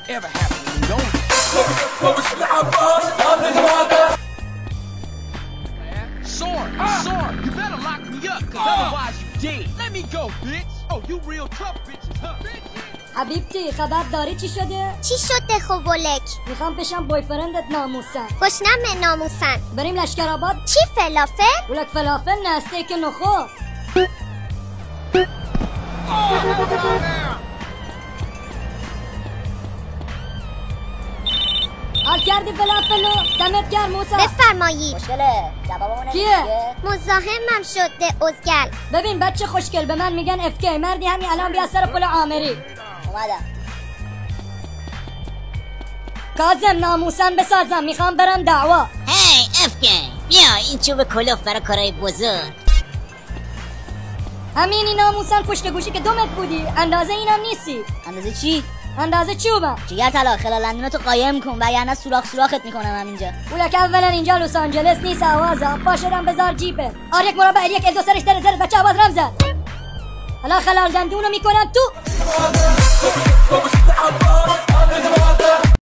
ever happen to me, don't it? Soren, you better lock me up, cause otherwise you dead. Let me go, bitch. Oh, you real tough bitches, huh? حبیبتی خبر داری چی شده؟ چی شده خب ولک؟ میخوام بشم بویفرندت ناموسن. گشنم من ناموسن. بریم لشکرآباد. چی فلافل؟ ولک فلافل نه استیک نخو. حال کردی فلافلو؟ دمت گرم موسی. بفرمایید. خوشگله جوابمون کیه؟ مزاحمم شده ازگل. ببین بچه خوشگل به من میگن افکی مردی همین الان بیا سر پل عامری. اومدم. کاظم ناموسن بسازم میخوام برم دعوا. هی افکی بیا این چوب کلوف برای کارهای بزرگ. همینی ناموسن پشت گوشی که دومت بودی اندازه اینم نیستی. اندازه چی؟ اندازه چوبم. جیگر طلا خلالندونتو قایم کن وگرنه سوراخت میکنم همینجا. اولک اولا اینجا لس آنجلس نیست آوازم پاشدم بذار جیبه. یک مربع یک دو سرش در زرد بچه آواز رم زد. حالا خلال دندونو میکنم تو.